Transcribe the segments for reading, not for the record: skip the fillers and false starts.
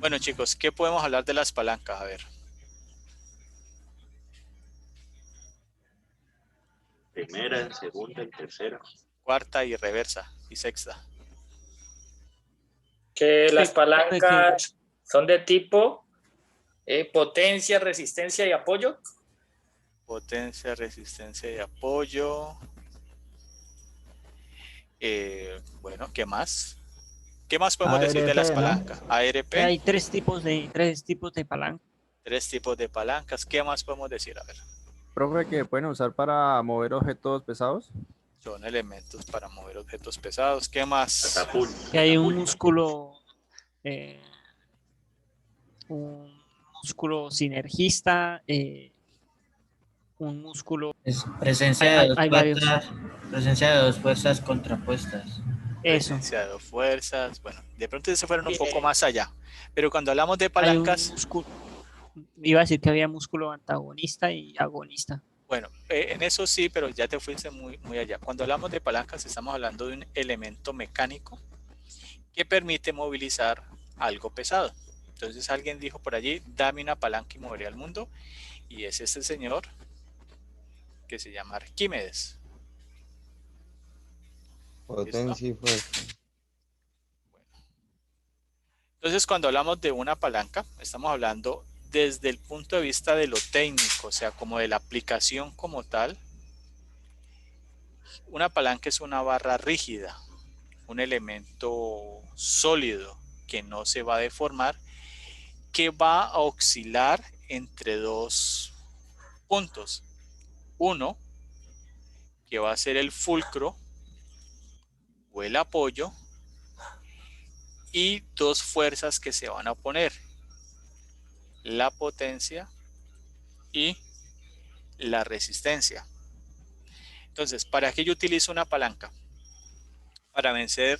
Bueno, chicos, ¿qué podemos hablar de las palancas? A ver, Primera, segunda y tercera. cuarta y reversa y sexta. Que las Pequeño. palancas son de tipo potencia, resistencia y apoyo. Potencia, resistencia y apoyo. Bueno, ¿qué más? ¿Qué más podemos decir de las ARP, ¿no? palancas? ARP, Hay tres tipos de palanca. 3 tipos de palancas. ¿Qué más podemos decir? A ver, Profe, que pueden usar para mover objetos pesados. son elementos para mover objetos pesados. ¿Qué más? Catapulta. Que hay eh, un músculo sinergista, un músculo. Es presencia de dos Hay varios. fuerzas, presencia de dos fuerzas contrapuestas. Eso. Presencia de 2 fuerzas. Bueno, de pronto se fueron un poco Bien. más allá. Pero cuando hablamos de Hay un palancas, músculo. Iba a decir que había músculo antagonista y agonista. bueno, en eso sí, pero ya te fuiste muy, muy allá. Cuando hablamos de palancas, estamos hablando de un elemento mecánico que permite movilizar algo pesado. Entonces alguien dijo por allí, dame una palanca y moveré al mundo. Y es este señor que se llama Arquímedes. Potencia y fuerza. Bueno. Entonces cuando hablamos de una palanca, estamos hablando desde el punto de vista de lo técnico, o sea, como de la aplicación como tal. Una palanca es una barra rígida, un elemento sólido que no se va a deformar, que va a oscilar entre dos puntos. Uno, que va a ser el fulcro o el apoyo, y dos fuerzas que se van a oponer, la potencia y la resistencia. Entonces, ¿para qué yo utilizo una palanca? Para vencer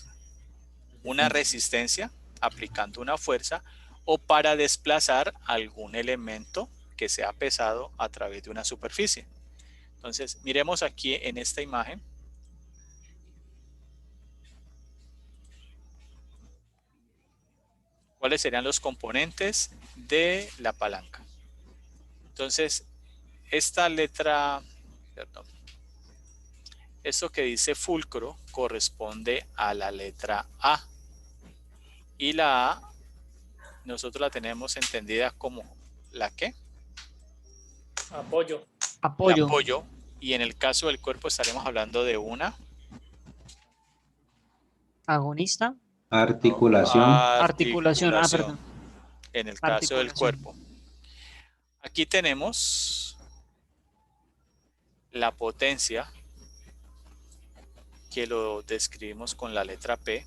una resistencia aplicando una fuerza o para desplazar algún elemento que sea pesado a través de una superficie. Entonces, miremos aquí en esta imagen. ¿Cuáles serían los componentes de la palanca? Entonces, esta letra, perdón, esto que dice fulcro corresponde a la letra A. Y la A, nosotros la tenemos entendida como ¿la qué? Apoyo. Apoyo. Apoyo. Y en el caso del cuerpo estaremos hablando de una Agonista. Articulación. Articulación. Ah, perdón. En el caso del Articulación. cuerpo. Aquí tenemos la potencia, que lo describimos con la letra P.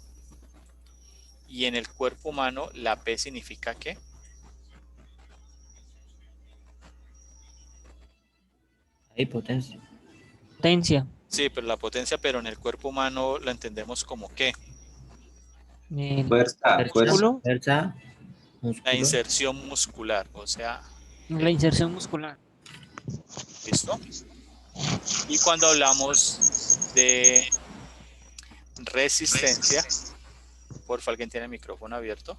Y en el cuerpo humano, la P significa ¿qué? Hay potencia. Potencia. Sí, pero la potencia, pero en el cuerpo humano lo entendemos como ¿qué? Fuerza. Músculo. Fuerza. La Músculo. inserción muscular, o sea, La inserción muscular. ¿listo? Y cuando hablamos de resistencia, por favor, alguien tiene el micrófono abierto.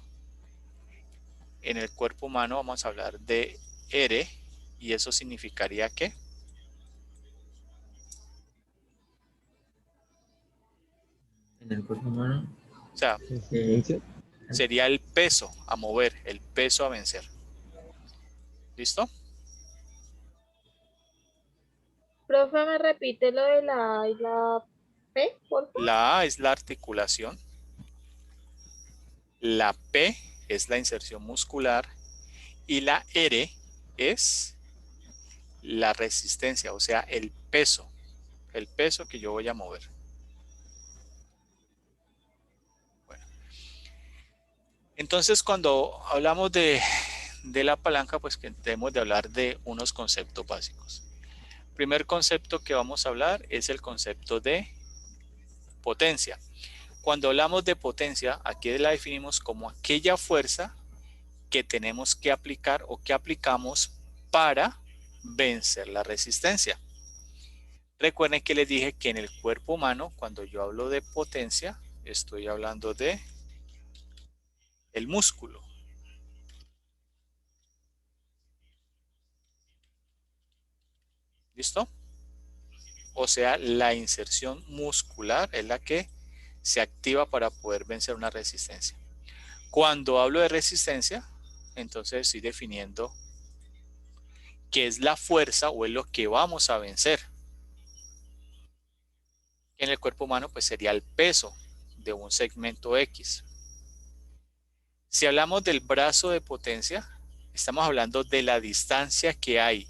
En el cuerpo humano vamos a hablar de R, y eso significaría ¿qué? En el cuerpo humano. O sea, sería el peso a mover, el peso a vencer. ¿Listo? Profe, ¿me repite lo de la A y la P, por favor? La A es la articulación. La P es la inserción muscular. Y la R es la resistencia, o sea, el peso que yo voy a mover. Bueno. Entonces, cuando hablamos de la palanca, pues que debemos de hablar de unos conceptos básicos. Primer concepto que vamos a hablar es el concepto de potencia. Cuando hablamos de potencia, aquí la definimos como aquella fuerza que tenemos que aplicar o que aplicamos para vencer la resistencia. Recuerden que les dije que en el cuerpo humano, cuando yo hablo de potencia, estoy hablando de el músculo. ¿Listo? O sea, la inserción muscular es la que se activa para poder vencer una resistencia. Cuando hablo de resistencia, entonces estoy definiendo qué es la fuerza o es lo que vamos a vencer. En el cuerpo humano, pues sería el peso de un segmento X. Si hablamos del brazo de potencia, estamos hablando de la distancia que hay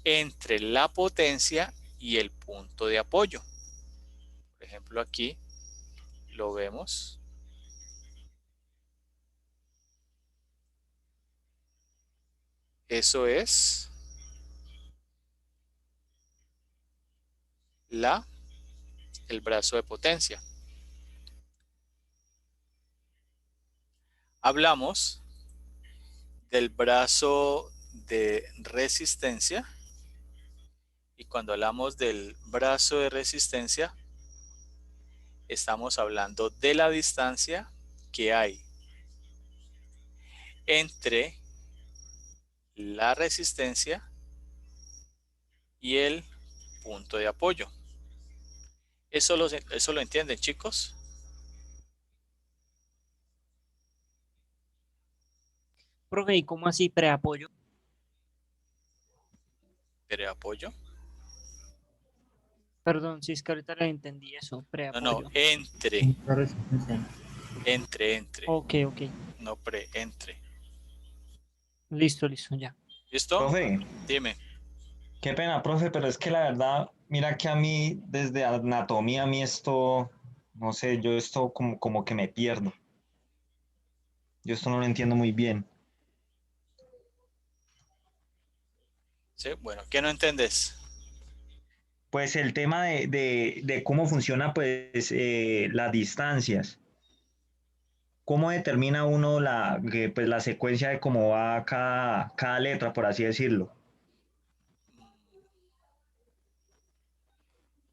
entre la potencia y el punto de apoyo. Por ejemplo, aquí lo vemos. Eso es el brazo de potencia. Hablamos del brazo de resistencia. Y cuando hablamos del brazo de resistencia, estamos hablando de la distancia que hay entre la resistencia y el punto de apoyo. ¿Eso lo entienden, chicos? Profe, ¿y cómo así preapoyo? ¿Preapoyo? Perdón, si es que ahorita le entendí eso, No, preapoyo. entre. La resistencia. Entre. Ok, ok. No entre. Listo, listo, ya. ¿Listo? Profe, Dime. qué pena, profe, pero es que la verdad, mira que a mí, desde anatomía, a mí esto, no sé, yo esto como que me pierdo. Yo esto no lo entiendo muy bien. ¿Sí? Bueno, ¿qué no entendés? Pues el tema de cómo funciona, pues, las distancias. ¿Cómo determina uno pues, la secuencia de cómo va cada letra, por así decirlo?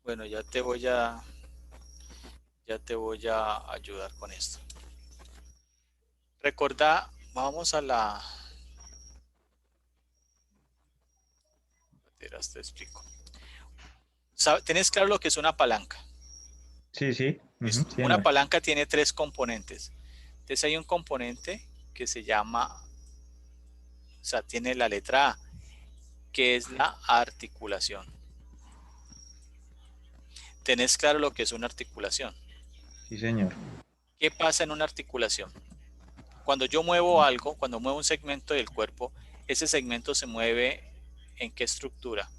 Bueno, ya te voy a ayudar con esto. Recordá, vamos a la... Te explico. ¿Tenés claro lo que es una palanca? Sí, sí. Listo. Sí, Una señor. palanca tiene 3 componentes. Entonces hay un componente que se llama, o sea, tiene la letra A, que es la articulación. ¿Tenés claro lo que es una articulación? Sí, señor. ¿Qué pasa en una articulación? Cuando yo muevo algo, cuando muevo un segmento del cuerpo, ese segmento se mueve ¿en qué estructura?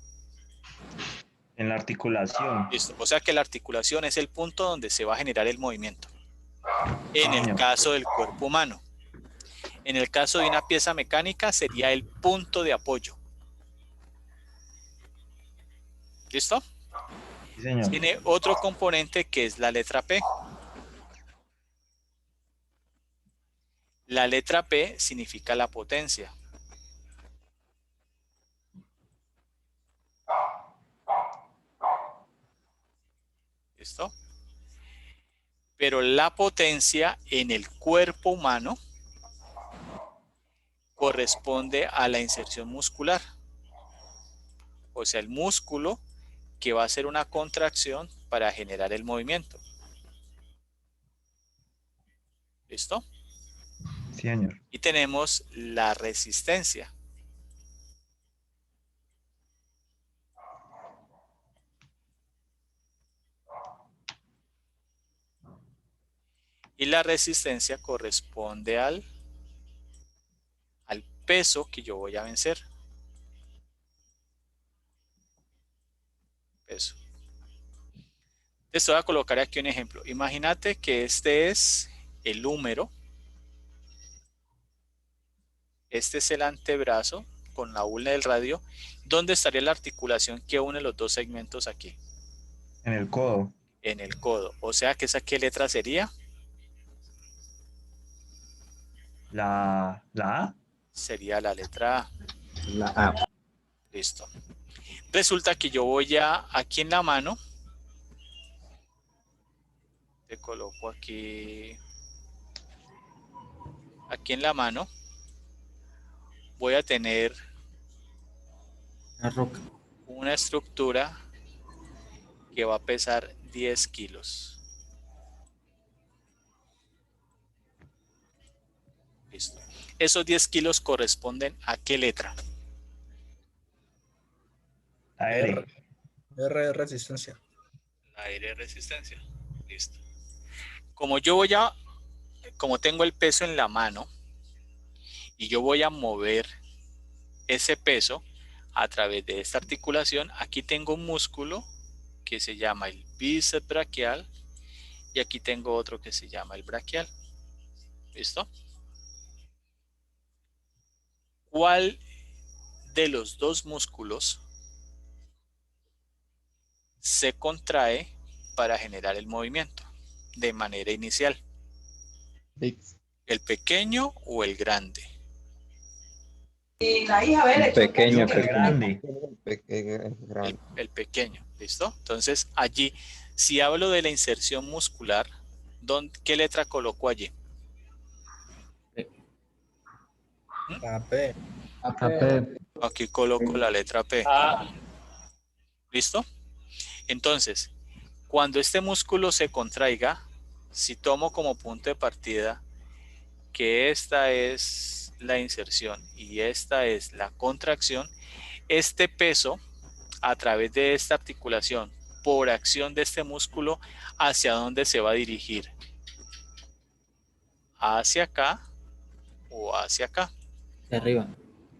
En la articulación. Listo. O sea que la articulación es el punto donde se va a generar el movimiento. En el Señor. caso del cuerpo humano. En el caso de una pieza mecánica sería el punto de apoyo. ¿Listo? Sí, señor. Tiene otro componente que es la letra P. La letra P significa la potencia. ¿Listo? Pero la potencia en el cuerpo humano corresponde a la inserción muscular. O sea, el músculo que va a hacer una contracción para generar el movimiento. ¿Listo? Sí, señor. Y tenemos la resistencia. Y la resistencia corresponde al peso que yo voy a vencer. Peso. Entonces voy a colocar aquí un ejemplo. Imagínate que este es el húmero. Este es el antebrazo con la ulna del radio. ¿Dónde estaría la articulación que une los dos segmentos aquí? En el codo. En el codo. O sea que esa qué letra sería. La A. Sería la letra A. La A. Listo. Resulta que yo voy aquí en la mano. Te coloco aquí. Aquí en la mano. Voy a tener La roca. una estructura que va a pesar 10 kilos. Listo. Esos 10 kilos corresponden a qué letra? La R. R de resistencia. La R de resistencia. Listo. Como como tengo el peso en la mano y yo voy a mover ese peso a través de esta articulación, aquí tengo un músculo que se llama el bíceps braquial y aquí tengo otro que se llama el braquial. ¿Listo? ¿Cuál de los dos músculos se contrae para generar el movimiento de manera inicial? ¿El pequeño o el grande? El pequeño, El grande. El pequeño, ¿listo? Entonces allí, si hablo de la inserción muscular, ¿qué letra coloco allí? La P. Aquí coloco la letra P. Ah, ¿Listo? Entonces, cuando este músculo se contraiga, si tomo como punto de partida que esta es la inserción y esta es la contracción, este peso a través de esta articulación por acción de este músculo, ¿hacia dónde se va a dirigir? ¿Hacia acá o hacia acá? De arriba.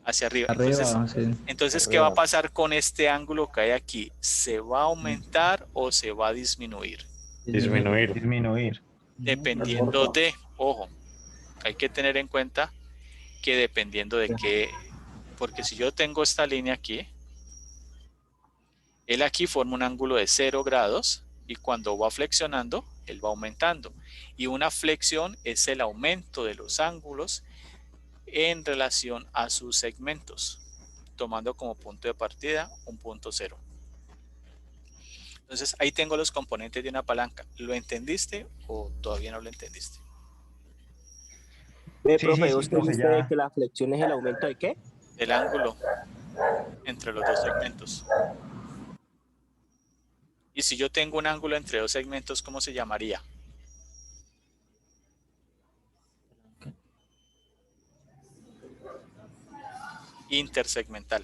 Hacia arriba. Arriba, sí. Entonces, ¿qué va a pasar con este ángulo que hay aquí? ¿Se va a aumentar o se va a disminuir? Disminuir. Dependiendo de, ojo, hay que tener en cuenta que dependiendo de qué, porque si yo tengo esta línea aquí, él aquí forma un ángulo de 0 grados y cuando va flexionando, él va aumentando. Y una flexión es el aumento de los ángulos en relación a sus segmentos, tomando como punto de partida un punto 0. Entonces ahí tengo los componentes de una palanca. ¿Lo entendiste o todavía no lo entendiste? Profe, ¿usted profe, dice ya. que la flexión es el aumento de qué? Del ángulo entre los dos segmentos. Y si yo tengo un ángulo entre dos segmentos, ¿cómo se llamaría? Intersegmental.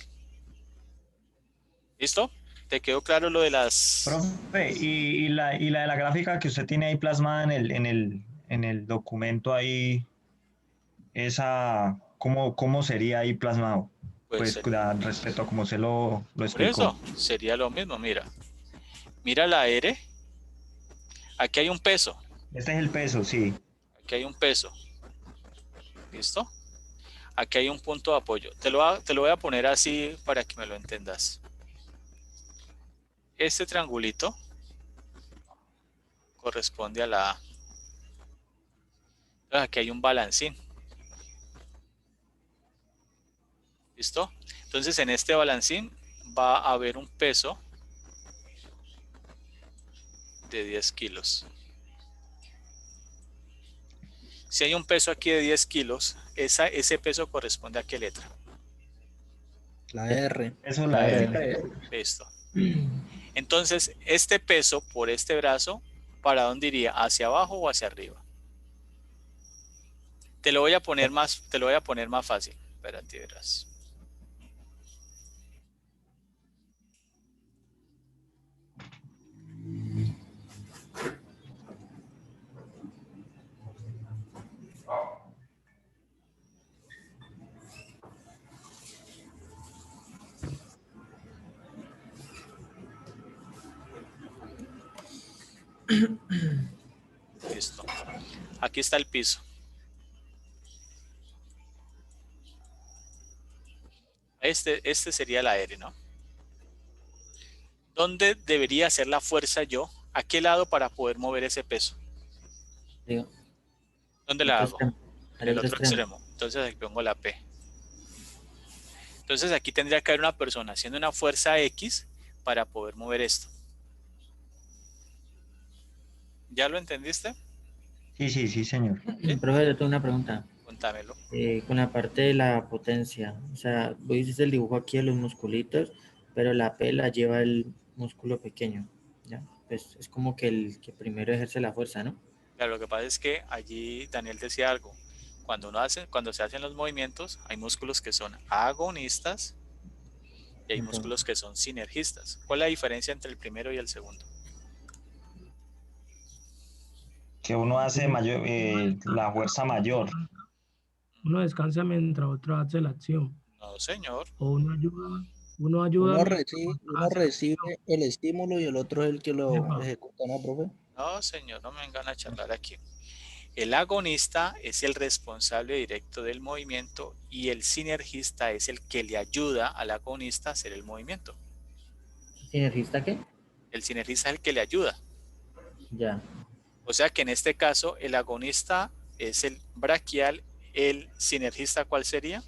¿Listo? ¿Te quedó claro lo de las...? Profe, y la de la gráfica que usted tiene ahí plasmada en el documento ahí, esa, ¿cómo sería ahí plasmado? Pues respecto a cómo se lo Por explicó. eso sería lo mismo, mira. Mira la R. Aquí hay un peso. Este es el peso, sí. Aquí hay un peso. ¿Listo? Aquí hay un punto de apoyo. Te lo voy a poner así para que me lo entendas. Este triangulito corresponde a la A. Entonces aquí hay un balancín. ¿Listo? Entonces en este balancín va a haber un peso de 10 kilos. Si hay un peso aquí de 10 kilos, ese peso corresponde a qué letra? La R. Eso es la R. Listo. Entonces, este peso por este brazo, ¿para dónde iría? ¿Hacia abajo o hacia arriba? Te lo voy a poner más fácil. Espérate, verás. Listo. Aquí está el piso. Este sería la R, ¿no? ¿Dónde debería hacer la fuerza yo? ¿A qué lado para poder mover ese peso? Digo, ¿Dónde la hago? extremo. En el otro extremo. Entonces aquí pongo la P. Entonces aquí tendría que haber una persona haciendo una fuerza X para poder mover esto. ¿Ya lo entendiste? Sí, señor. Profe, yo tengo una pregunta. Contámelo. Con la parte de la potencia, o sea, vos hiciste el dibujo aquí de los musculitos, pero la P la lleva el músculo pequeño, ¿ya? Pues es como que el que primero ejerce la fuerza, ¿no? Claro, lo que pasa es que allí Daniel decía algo. Cuando se hacen los movimientos, hay músculos que son agonistas y hay Entonces, músculos que son sinergistas. ¿Cuál es la diferencia entre el primero y el segundo? Que uno hace mayor, la fuerza mayor. Uno descansa mientras otro hace la acción. No, señor. O uno ayuda. Uno recibe el estímulo y el otro es el que lo Epa. ejecuta, ¿no, profe? No, señor, no me vengan a charlar aquí. El agonista es el responsable directo del movimiento y el sinergista es el que le ayuda al agonista a hacer el movimiento. ¿sinergista qué? El sinergista es el que le ayuda. Ya. O sea que en este caso el agonista es el braquial, el sinergista ¿cuál sería?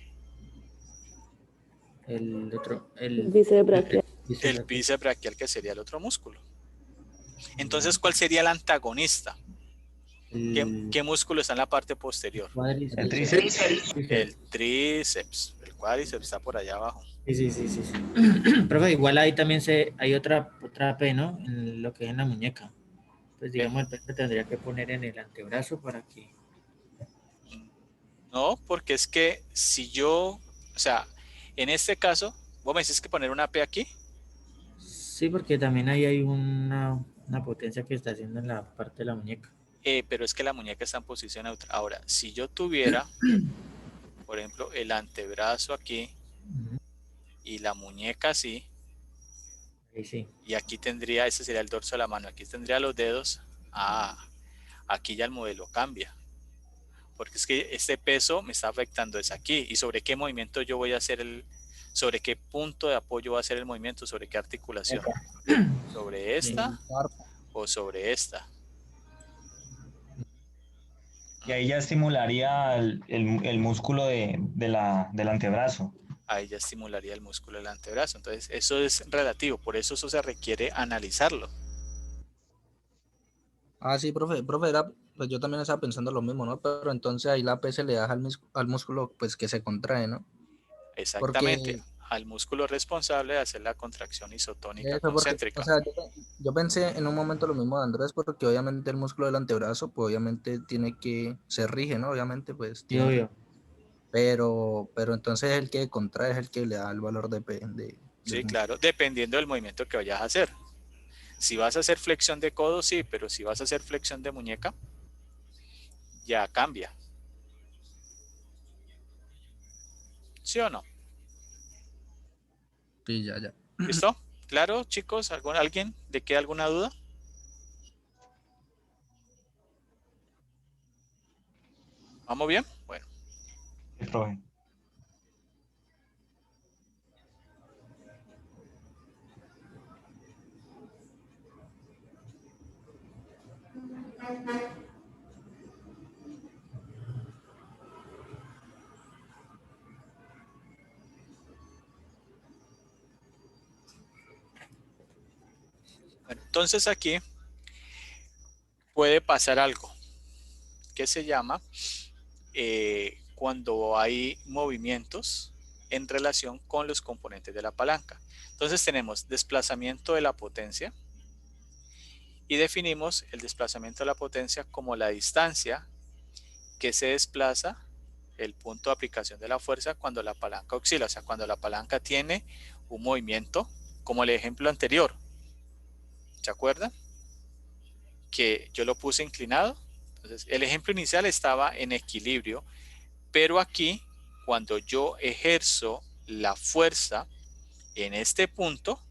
El otro, el Bíceps braquial. El bíceps braquial, que sería el otro músculo. Entonces, ¿cuál sería el antagonista? ¿Qué músculo está en la parte posterior? El tríceps. El tríceps. El cuádriceps está por allá abajo. Sí. Profe, igual ahí también hay otra P, ¿no? En lo que es en la muñeca. Pues digamos, el P se tendría que poner en el antebrazo para que... No, porque es que si yo, o sea, en este caso, ¿vos me decís que poner una P aquí? Sí, porque también ahí hay una potencia que está haciendo en la parte de la muñeca. Pero es que la muñeca está en posición neutra. Ahora, si yo tuviera, por ejemplo, el antebrazo aquí y la muñeca así, Sí. y aquí tendría, ese sería el dorso de la mano, aquí tendría los dedos, aquí ya el modelo cambia. Porque es que este peso me está afectando es aquí. ¿Y sobre qué movimiento yo voy a hacer sobre qué punto de apoyo va a hacer el movimiento? ¿Sobre qué articulación? ¿Sobre esta o sobre esta? Y ahí ya estimularía el músculo del antebrazo. Ahí ya estimularía el músculo del antebrazo. Entonces, eso es relativo. Por eso se requiere analizarlo. Ah, sí, profe, pues yo también estaba pensando lo mismo, ¿no? Pero entonces ahí la P se le da al músculo pues que se contrae, ¿no? Exactamente. Al músculo responsable de hacer la contracción isotónica concéntrica. O sea, yo pensé en un momento lo mismo de Andrés, porque obviamente el músculo del antebrazo, pues obviamente se rige, ¿no? Obviamente, pues tiene, obvio. Pero entonces el que contrae es el que le da el valor de P. Sí, claro, dependiendo del movimiento que vayas a hacer. Si vas a hacer flexión de codo, sí, pero si vas a hacer flexión de muñeca, ya cambia. ¿Sí o no? Sí, ya. ¿Listo? ¿Claro, chicos? ¿Alguien le queda alguna duda? ¿Vamos bien? Bueno. Sí, profe. Bueno, entonces aquí puede pasar algo que se llama cuando hay movimientos en relación con los componentes de la palanca. Entonces tenemos desplazamiento de la potencia y definimos el desplazamiento de la potencia como la distancia que se desplaza el punto de aplicación de la fuerza cuando la palanca oscila, o sea, cuando la palanca tiene un movimiento, como el ejemplo anterior. ¿Se acuerdan? Que yo lo puse inclinado. Entonces, el ejemplo inicial estaba en equilibrio, pero aquí, cuando yo ejerzo la fuerza en este punto,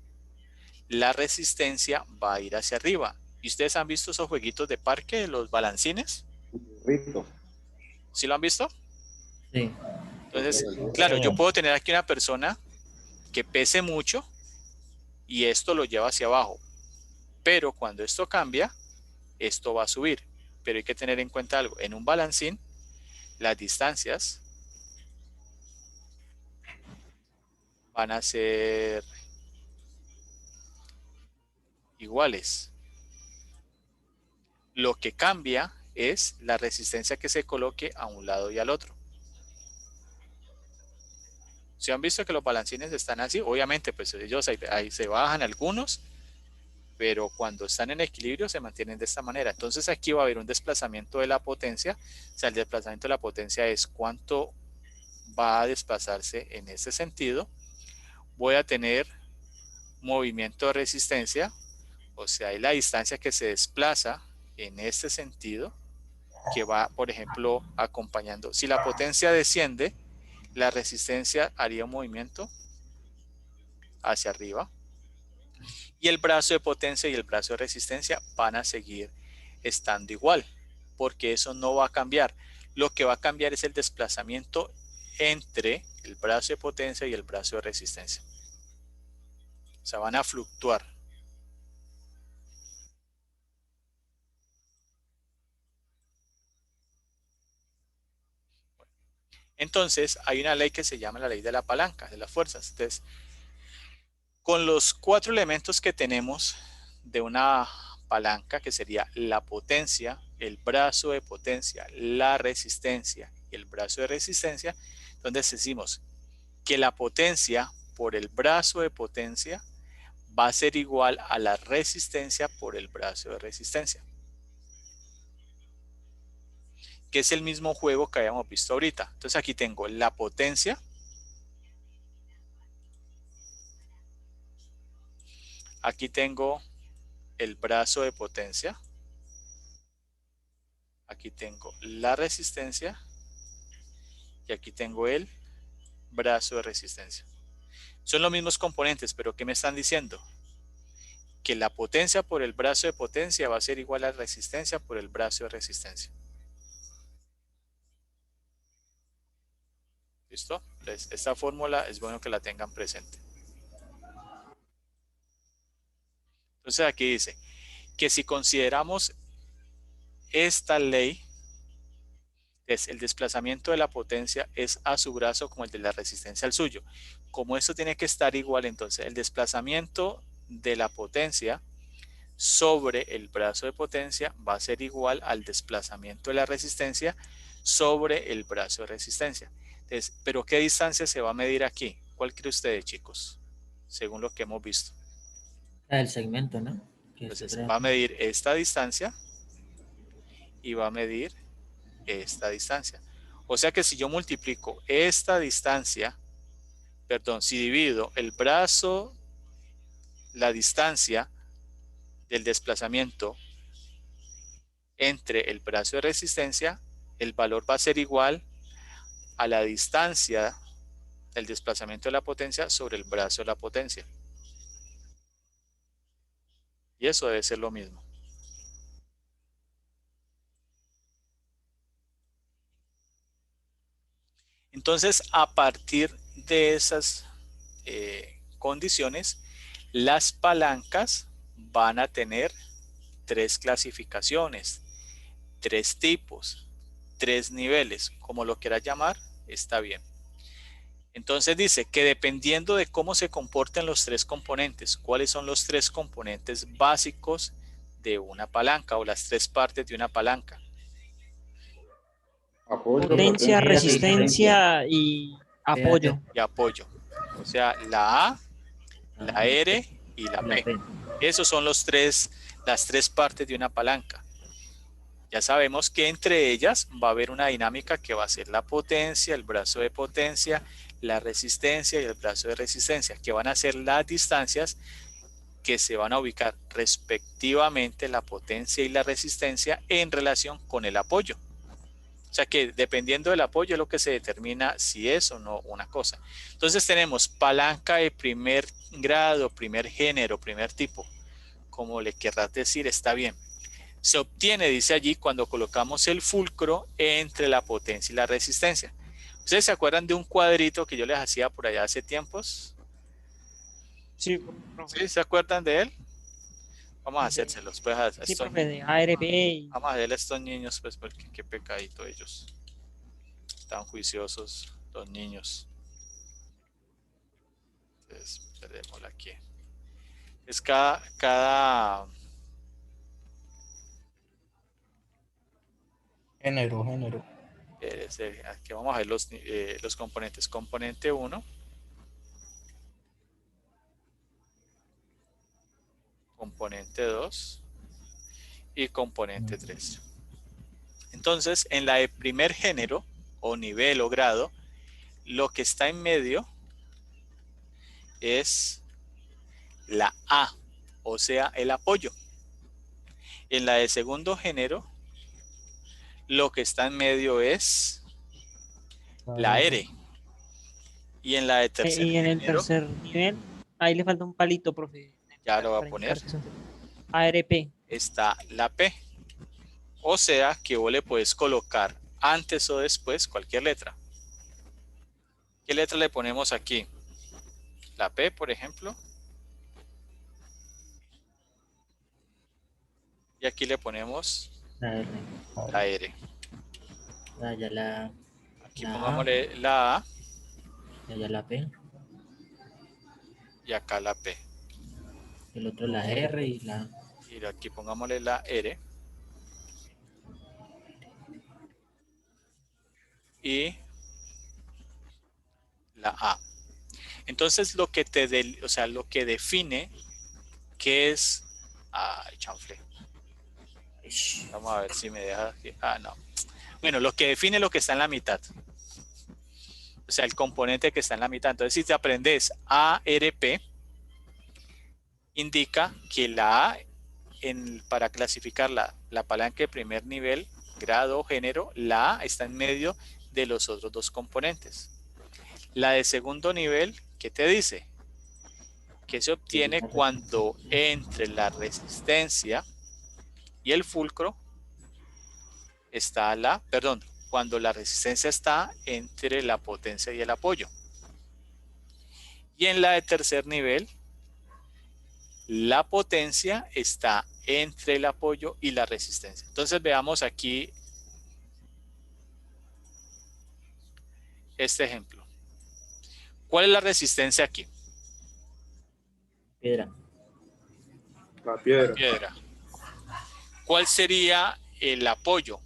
la resistencia va a ir hacia arriba. ¿Y ustedes han visto esos jueguitos de parque, de los balancines? ¿Sí lo han visto? Sí. Entonces, claro, yo puedo tener aquí una persona que pese mucho y esto lo lleva hacia abajo. Pero cuando esto cambia, esto va a subir. Pero hay que tener en cuenta algo. En un balancín, las distancias van a ser iguales. Lo que cambia es la resistencia que se coloque a un lado y al otro. Si han visto que los balancines están así, obviamente pues ellos ahí se bajan algunos, pero cuando están en equilibrio se mantienen de esta manera. Entonces aquí va a haber un desplazamiento de la potencia. O sea, el desplazamiento de la potencia es cuánto va a desplazarse en ese sentido. Voy a tener movimiento de resistencia, o sea, es la distancia que se desplaza en este sentido, que va, por ejemplo, acompañando. Si la potencia desciende, la resistencia haría un movimiento hacia arriba. Y el brazo de potencia y el brazo de resistencia van a seguir estando igual, porque eso no va a cambiar. Lo que va a cambiar es el desplazamiento entre el brazo de potencia y el brazo de resistencia. O sea, van a fluctuar. Entonces, hay una ley que se llama la ley de la palanca, de las fuerzas. Entonces, con los 4 elementos que tenemos de una palanca, que sería la potencia, el brazo de potencia, la resistencia y el brazo de resistencia, entonces decimos que la potencia por el brazo de potencia va a ser igual a la resistencia por el brazo de resistencia, que es el mismo juego que habíamos visto ahorita. Entonces aquí tengo la potencia, aquí tengo el brazo de potencia, aquí tengo la resistencia y aquí tengo el brazo de resistencia. Son los mismos componentes, pero ¿qué me están diciendo? Que la potencia por el brazo de potencia va a ser igual a la resistencia por el brazo de resistencia. ¿Listo? Entonces, esta fórmula es bueno que la tengan presente. Entonces aquí dice que si consideramos esta ley, es el desplazamiento de la potencia es a su brazo como el de la resistencia al suyo. Como esto tiene que estar igual, entonces el desplazamiento de la potencia sobre el brazo de potencia va a ser igual al desplazamiento de la resistencia sobre el brazo de resistencia. Entonces, ¿pero qué distancia se va a medir aquí? ¿Cuál cree ustedes, chicos? Según lo que hemos visto. El segmento, ¿no? Entonces, va a medir esta distancia y va a medir esta distancia. O sea que si yo multiplico esta distancia, perdón, si divido el brazo, la distancia del desplazamiento entre el brazo de resistencia, el valor va a ser igual a la distancia del desplazamiento de la potencia sobre el brazo de la potencia. Y eso debe ser lo mismo. Entonces, a partir de esas condiciones, las palancas van a tener 3 clasificaciones, 3 tipos, 3 niveles, como lo quiera llamar, está bien. Entonces dice que dependiendo de cómo se comporten los 3 componentes, cuáles son los 3 componentes básicos de una palanca o las 3 partes de una palanca. Potencia, resistencia y apoyo. Y apoyo. O sea, la A, la R y la P. Esos son las 3 partes de una palanca. Ya sabemos que entre ellas va a haber una dinámica que va a ser la potencia, el brazo de potencia, la resistencia y el brazo de resistencia, que van a ser las distancias que se van a ubicar respectivamente la potencia y la resistencia en relación con el apoyo. O sea que dependiendo del apoyo es lo que se determina si es o no una cosa. Entonces tenemos palanca de primer grado, primer género, primer tipo. Como le querrás decir, está bien. Se obtiene, dice allí, cuando colocamos el fulcro entre la potencia y la resistencia. ¿Ustedes se acuerdan de un cuadrito que yo les hacía por allá hace tiempos? Sí, ¿Sí? ¿Se acuerdan de él? Vamos a hacérselos. Pues, sí, profe, de ARB. Vamos a hacerle a estos niños, pues, porque qué pecadito ellos. Están juiciosos los niños. Entonces, perdémosla aquí. Es cada Género. aquí vamos a ver los componentes. Componente 1 componente 2 y componente 3. Entonces, en la de primer género o nivel o grado, lo que está en medio es la A, o sea, el apoyo. En la de segundo género, lo que está en medio es la R. Y en la de tercer Y en el género, tercer nivel, ahí le falta un palito, profe. ya lo va a para poner, indicar que son ARP. está la P. O sea, que vos le puedes colocar antes o después cualquier letra. ¿Qué letra le ponemos aquí? La P, por ejemplo. Y aquí le ponemos La R. la R. Ya la Aquí la A. pongámosle la A ya la P. y acá la P. El otro la R y la... Y aquí pongámosle la R. Y la A. Entonces lo que lo que define qué es... Ay, chanfle. Vamos a ver si me deja aquí. Ah, no. Bueno, lo que define lo que está en la mitad. O sea, el componente que está en la mitad. Entonces, si te aprendes ARP, indica que la A, para clasificar la palanca de primer nivel, grado o género, la A está en medio de los otros dos componentes. La de segundo nivel, ¿qué te dice? Que se obtiene cuando entre la resistencia y el fulcro está cuando la resistencia está entre la potencia y el apoyo. Y en la de tercer nivel, la potencia está entre el apoyo y la resistencia. Entonces veamos aquí este ejemplo. ¿Cuál es la resistencia aquí? Piedra. La piedra. La piedra. ¿Cuál sería el apoyo?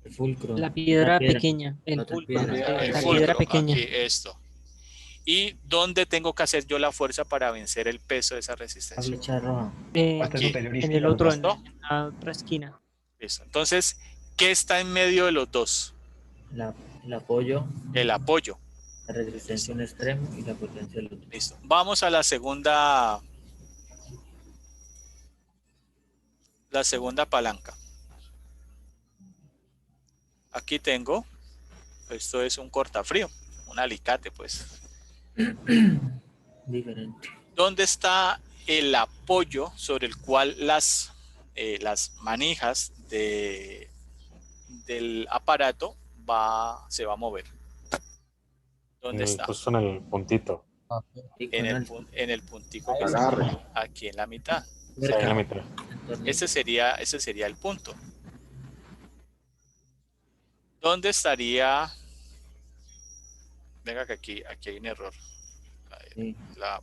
El fulcro. La piedra pequeña. El fulcro. El La fulcro, piedra pequeña. aquí, esto. ¿Y dónde tengo que hacer yo la fuerza para vencer el peso de esa La resistencia? flecha roja. Aquí. En el otro, en la otra esquina. Listo. Entonces, ¿qué está en medio de los dos? El apoyo. El apoyo. La resistencia en un extremo y la potencia del otro. Listo. Vamos a la segunda palanca. Aquí tengo, esto es un cortafrío, un alicate, pues. Diferente. ¿Dónde está el apoyo sobre el cual las manijas del aparato se va a mover? ¿Dónde está? Justo en el puntito. En el puntico que Agarre. está aquí en la mitad. Sí, en la mitad. Ese sería el punto. ¿Dónde estaría? Venga, que aquí hay un error.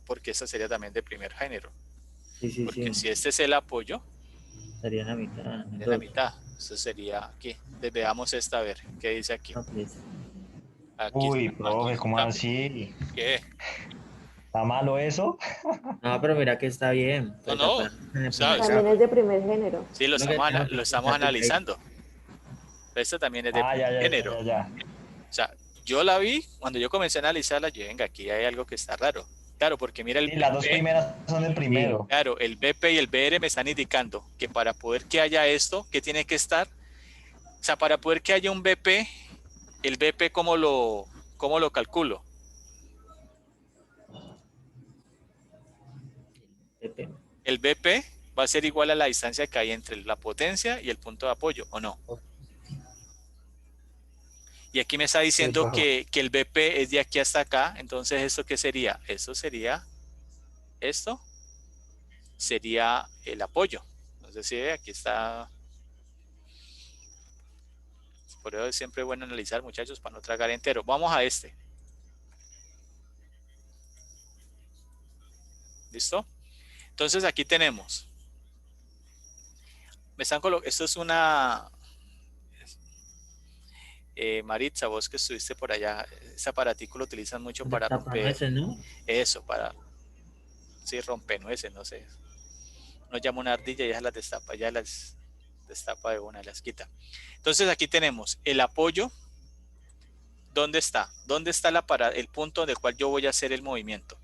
Porque esta sería también de primer género. Sí, porque si este es el apoyo, estaría en la mitad. en la mitad. Eso sería aquí. Veamos esta, a ver, ¿qué dice aquí? Aquí Uy, está, profe, ¿cómo está. así? ¿Qué? ¿Está malo eso? No, pero mira que está bien. No, ¿sabes? También es de primer género. Sí, lo estamos analizando. Esto también es de primer género. O sea, yo la vi, cuando yo comencé a analizarla, yo venga, aquí hay algo que está raro. Claro, porque mira el BP, las dos primeras son del primero. Claro, el BP y el BR me están indicando que para poder que haya esto, ¿qué tiene que estar? O sea, para poder que haya un BP, el BP, ¿cómo lo calculo? El BP va a ser igual a la distancia que hay entre la potencia y el punto de apoyo, ¿o no? Y aquí me está diciendo que el BP es de aquí hasta acá. Entonces, ¿esto qué sería? Esto sería el apoyo. Entonces, sí, aquí está. Por eso es siempre bueno analizar, muchachos, para no tragar entero. Vamos a este. ¿Listo? Entonces, aquí tenemos. Esto es una... Maritza, vos que estuviste por allá, ese aparatico lo utilizan mucho para romper. ¿no? Eso, para... Sí, rompenueces, no sé. uno llama una ardilla y ella las destapa, ya las destapa de una, las quita. Entonces aquí tenemos el apoyo. ¿Dónde está? ¿Dónde está el punto donde el cual yo voy a hacer el movimiento?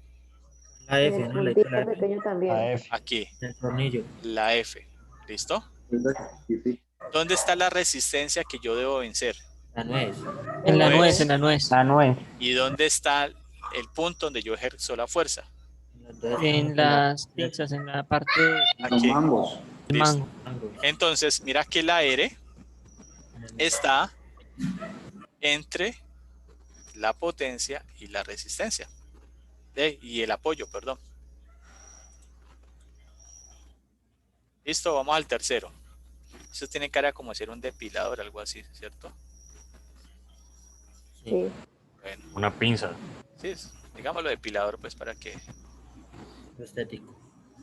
La F, ¿no? La letra F. pequeño también. Aquí. El tornillo. La F. ¿Listo? ¿Dónde está la resistencia que yo debo vencer? La nuez. En la nuez, en la nuez. La nuez. ¿Y dónde está el punto donde yo ejerzo la fuerza? En las pinzas, en la parte Aquí. del Listo. mango. Entonces, mira que la R está entre la potencia y la resistencia. Y el apoyo, perdón. Listo, vamos al tercero. Eso tiene cara como ser un depilador, algo así, ¿cierto? Sí. Bueno, Una pinza. sí, digámoslo depilador, pues para que... Estético.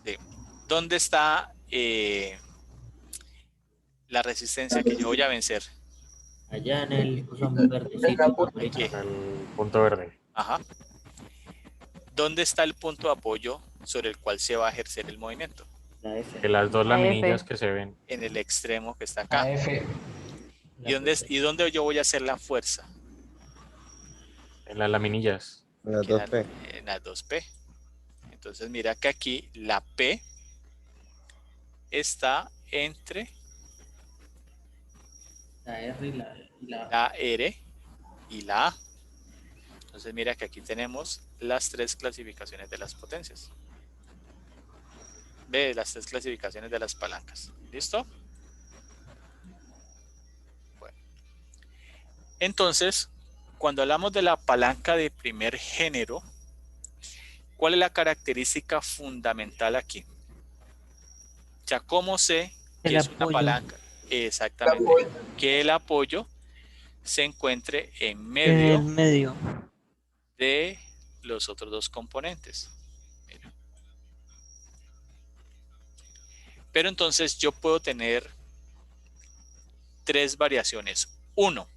Sí. ¿Dónde está la resistencia que yo voy a vencer? Allá en el verdecito. Aquí. El punto verde. Ajá. ¿Dónde está el punto de apoyo sobre el cual se va a ejercer el movimiento? La F. Que las dos La F. laminillas que se ven. En el extremo que está acá. La F. ¿Y dónde yo voy a hacer la fuerza? En las laminillas. Las En 2P. en las 2P. Entonces mira que aquí la P está entre La R y la la R y la A. Entonces mira que aquí tenemos las tres clasificaciones de las potencias. Ve las tres clasificaciones de las palancas. ¿Listo? Bueno. Entonces, cuando hablamos de la palanca de primer género, ¿cuál es la característica fundamental aquí? O sea, ¿cómo sé que El es una apoyo. palanca? Exactamente. Que el apoyo se encuentre en En medio el medio. de los otros dos componentes. Mira. Pero entonces yo puedo tener tres variaciones. Uno,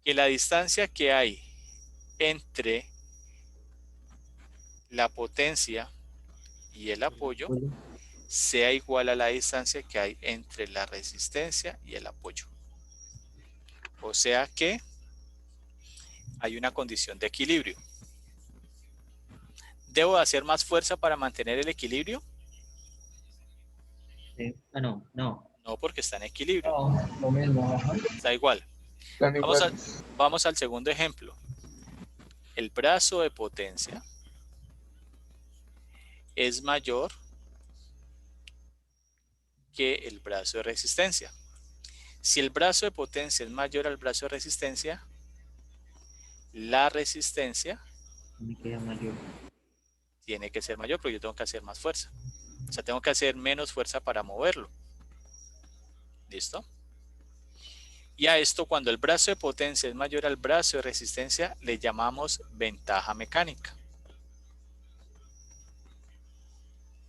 que la distancia que hay entre la potencia y el apoyo sea igual a la distancia que hay entre la resistencia y el apoyo. O sea que hay una condición de equilibrio. ¿Debo hacer más fuerza para mantener el equilibrio? Sí. Ah, no. No, porque está en equilibrio. No, lo mismo. Ajá. Está igual. Están iguales. Vamos al segundo ejemplo. El brazo de potencia es mayor que el brazo de resistencia. Si el brazo de potencia es mayor al brazo de resistencia, la resistencia Me queda mayor. tiene que ser mayor porque yo tengo que hacer más fuerza. O sea, tengo que hacer menos fuerza para moverlo. ¿Listo? Y a esto, cuando el brazo de potencia es mayor al brazo de resistencia, le llamamos ventaja mecánica.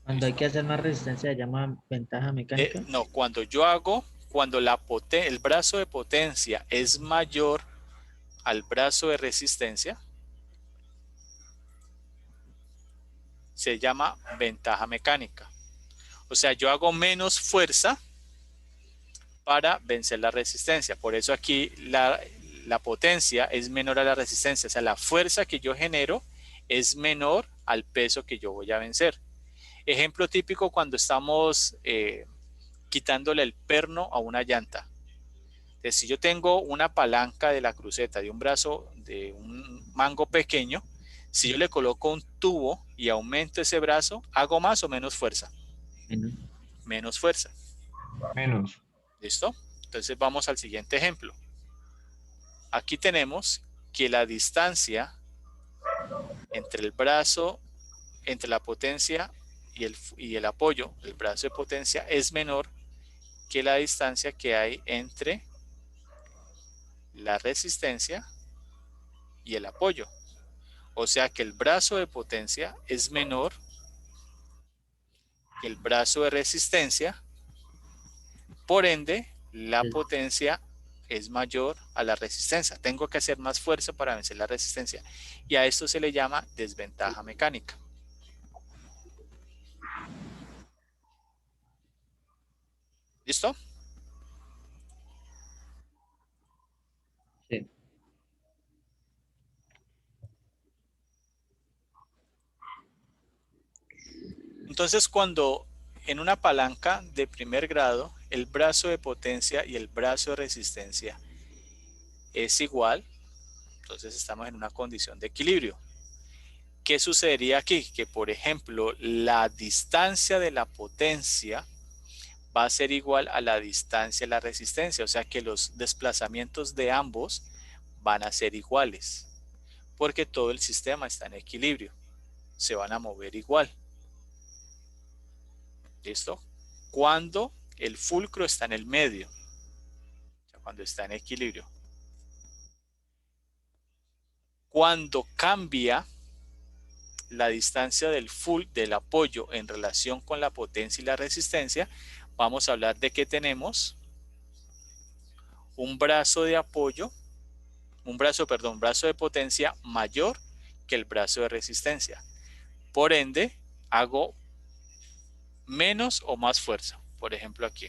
Cuando hay que hacer más resistencia se llama ventaja mecánica. No, cuando el brazo de potencia es mayor al brazo de resistencia, se llama ventaja mecánica. O sea, yo hago menos fuerza para vencer la resistencia. Por eso aquí la potencia es menor a la resistencia. O sea, la fuerza que yo genero es menor al peso que yo voy a vencer. Ejemplo típico cuando estamos quitándole el perno a una llanta. Entonces, si yo tengo una palanca de la cruceta de un brazo, de un mango pequeño, si yo le coloco un tubo y aumento ese brazo, ¿hago más o menos fuerza? Menos fuerza. Menos. ¿Listo? Entonces vamos al siguiente ejemplo. Aquí tenemos que la distancia entre el brazo, entre la potencia y el apoyo, el brazo de potencia, es menor que la distancia que hay entre la resistencia y el apoyo. O sea que el brazo de potencia es menor que el brazo de resistencia, por ende, la potencia es mayor a la resistencia. Tengo que hacer más fuerza para vencer la resistencia. Y a esto se le llama desventaja mecánica. ¿Listo? Sí. Entonces, cuando en una palanca de primer grado, el brazo de potencia y el brazo de resistencia es igual, entonces estamos en una condición de equilibrio. ¿Qué sucedería aquí? Que, por ejemplo, la distancia de la potencia va a ser igual a la distancia de la resistencia, o sea que los desplazamientos de ambos van a ser iguales, porque todo el sistema está en equilibrio, se van a mover igual. ¿Listo? Cuando el fulcro está en el medio, o sea, cuando está en equilibrio. Cuando cambia la distancia del apoyo en relación con la potencia y la resistencia, vamos a hablar de que tenemos un brazo de apoyo, brazo de potencia mayor que el brazo de resistencia. Por ende, hago menos o más fuerza. Por ejemplo, aquí.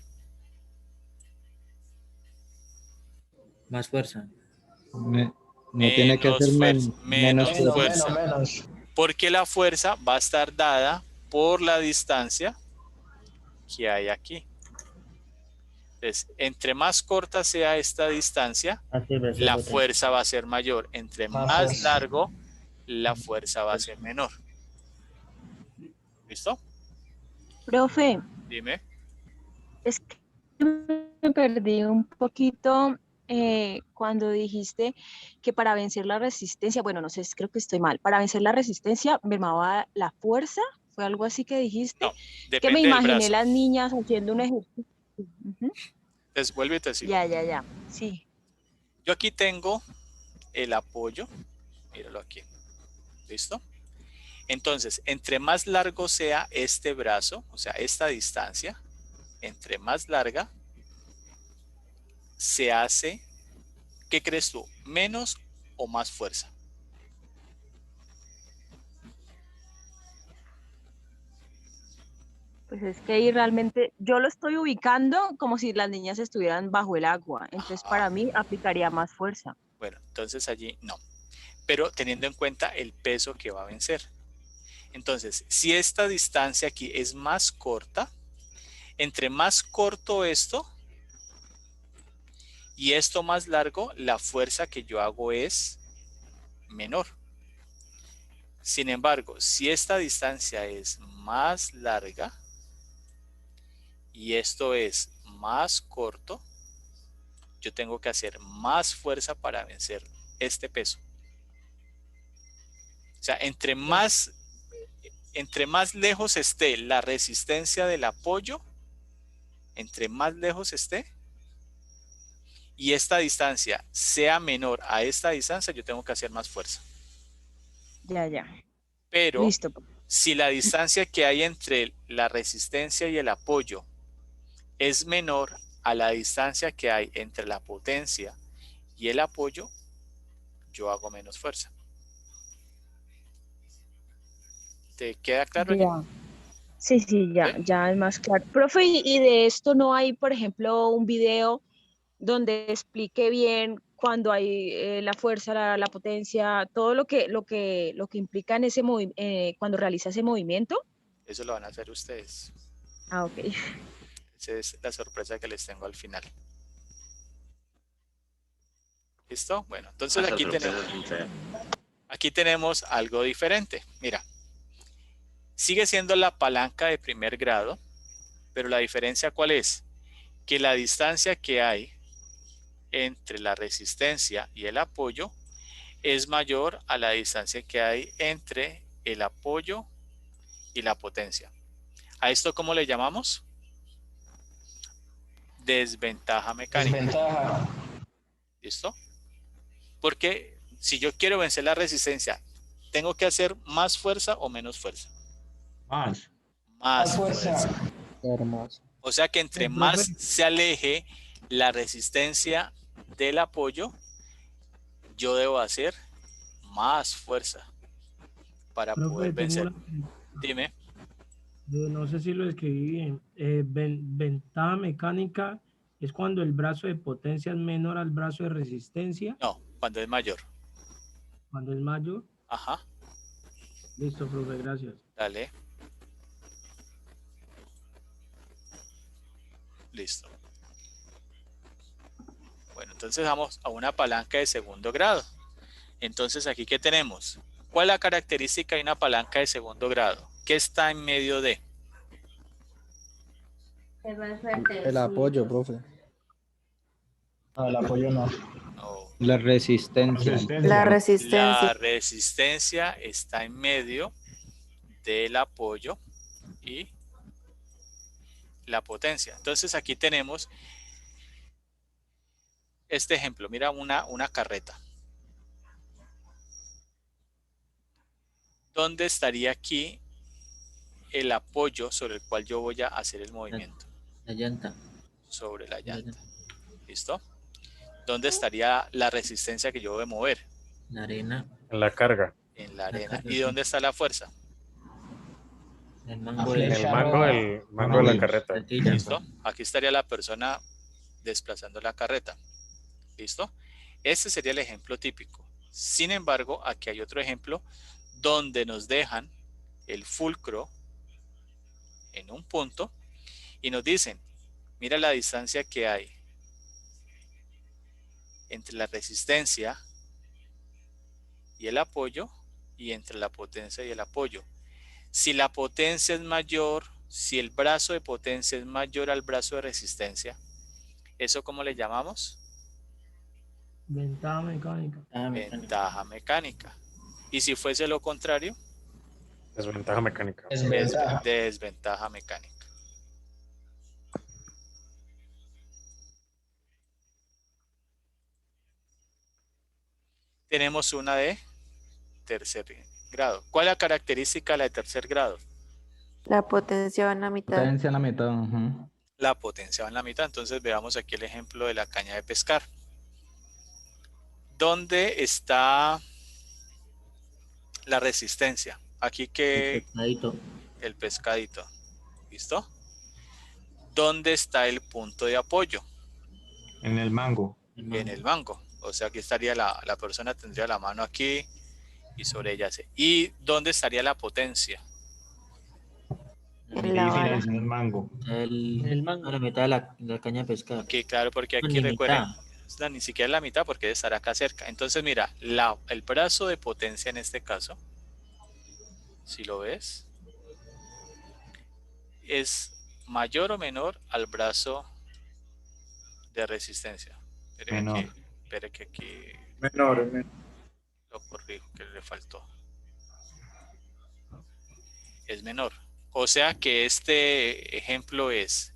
Más fuerza. No tiene que ser menos fuerza. Menos. Porque la fuerza va a estar dada por la distancia que hay aquí. Entonces, entre más corta sea esta distancia, la fuerza va a ser mayor. Entre más largo, la fuerza va a ser menor. ¿Listo? Profe, Dime. es que me perdí un poquito cuando dijiste que para vencer la resistencia, bueno, no sé, creo que estoy mal, para vencer la resistencia mermaba la fuerza, ¿fue algo así que dijiste? No, que me depende del imaginé brazo. las niñas haciendo un ejercicio. Ujú. Entonces, vuelve y te sigo. Ya, sí. Yo aquí tengo el apoyo, míralo aquí. ¿Listo? Entonces, entre más largo sea este brazo, o sea, esta distancia, entre más larga, se hace, ¿qué crees tú? ¿Menos o más fuerza? Pues es que ahí realmente yo lo estoy ubicando como si las niñas estuvieran bajo el agua, entonces para mí aplicaría más fuerza. Bueno, entonces allí no. Pero teniendo en cuenta el peso que va a vencer. Entonces, si esta distancia aquí es más corta, entre más corto esto y esto más largo, la fuerza que yo hago es menor. Sin embargo, si esta distancia es más larga y esto es más corto, yo tengo que hacer más fuerza para vencer este peso. O sea, entre más lejos esté la resistencia del apoyo, entre más lejos esté, y esta distancia sea menor a esta distancia, yo tengo que hacer más fuerza. Ya. Pero Listo. si la distancia que hay entre la resistencia y el apoyo es menor a la distancia que hay entre la potencia y el apoyo, yo hago menos fuerza. ¿Te queda claro? Ya. Sí, ya es más claro. Profe, ¿y de esto no hay, por ejemplo, un video donde explique bien cuando hay la fuerza, la potencia, todo lo que implica en ese cuando realiza ese movimiento? Eso lo van a hacer ustedes. Ok. Esa es la sorpresa que les tengo al final. ¿Listo? Bueno, entonces aquí tenemos algo diferente. Mira, sigue siendo la palanca de primer grado, pero la diferencia ¿cuál es? Que la distancia que hay entre la resistencia y el apoyo es mayor a la distancia que hay entre el apoyo y la potencia. ¿A esto cómo le llamamos? Desventaja mecánica. Desventaja. ¿Listo? Porque si yo quiero vencer la resistencia, ¿tengo que hacer más fuerza o menos fuerza? Más fuerza. Hermoso. O sea que entre más se aleje la resistencia del apoyo, yo debo hacer más fuerza para poder vencer. Dime. No sé si lo escribí bien. Ventaja mecánica es cuando el brazo de potencia es menor al brazo de resistencia. No, cuando es mayor. Cuando es mayor. Ajá. Listo, profe, gracias. Dale. Listo. Bueno, entonces vamos a una palanca de segundo grado. Entonces, ¿aquí qué tenemos? ¿Cuál es la característica de una palanca de segundo grado? ¿Qué está en medio de? El apoyo, profe. No, el apoyo no. La resistencia. La resistencia. La resistencia está en medio del apoyo y la potencia. Entonces, aquí tenemos este ejemplo. Mira una carreta. ¿Dónde estaría aquí el apoyo sobre el cual yo voy a hacer el movimiento? La llanta. Sobre la llanta. ¿Listo? ¿Dónde estaría la resistencia que yo voy a mover? La arena. En la carga. En la arena. ¿Y dónde está la fuerza? El mango, el mango de la carreta. ¿Listo? Aquí estaría la persona desplazando la carreta. ¿Listo? Este sería el ejemplo típico. Sin embargo, aquí hay otro ejemplo donde nos dejan el fulcro en un punto y nos dicen, mira la distancia que hay entre la resistencia y el apoyo y entre la potencia y el apoyo. Si la potencia es mayor, si el brazo de potencia es mayor al brazo de resistencia, ¿eso cómo le llamamos? Ventaja mecánica. Ventaja mecánica. ¿Y si fuese lo contrario? Desventaja mecánica. Desventaja mecánica. Tenemos una de tercer grado. ¿Cuál es la característica de la de tercer grado? La potencia va en la mitad. Potencia en la mitad. Ujú. La potencia va en la mitad. Entonces veamos aquí el ejemplo de la caña de pescar. ¿Dónde está la resistencia? Aquí que el pescadito. ¿Listo? ¿Dónde está el punto de apoyo? En el mango. En el mango. O sea, aquí estaría la persona tendría la mano aquí y sobre ella se. ¿Y dónde estaría la potencia? En el mango. El mango. A la mitad de la caña de pescar. Que claro, porque aquí recuerden, ni siquiera la mitad porque debe estar acá cerca. Entonces, mira, el brazo de potencia en este caso, si lo ves, es mayor o menor al brazo de resistencia. Menor. Espere que aquí Menor. lo corrijo, que le faltó. Es menor. O sea que este ejemplo es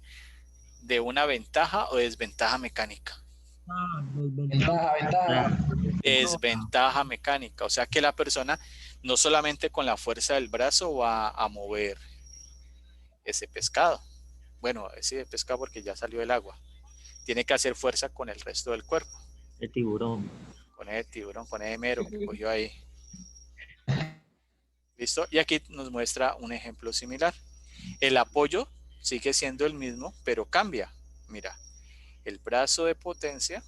de una ventaja o desventaja mecánica. Desventaja mecánica. O sea que la persona no solamente con la fuerza del brazo va a mover ese pescado. Bueno, ese pescado porque ya salió del agua. Tiene que hacer fuerza con el resto del cuerpo. El tiburón. Con el tiburón, con el mero que cogió ahí. ¿Listo? Y aquí nos muestra un ejemplo similar. El apoyo sigue siendo el mismo, pero cambia. Mira, el brazo de potencia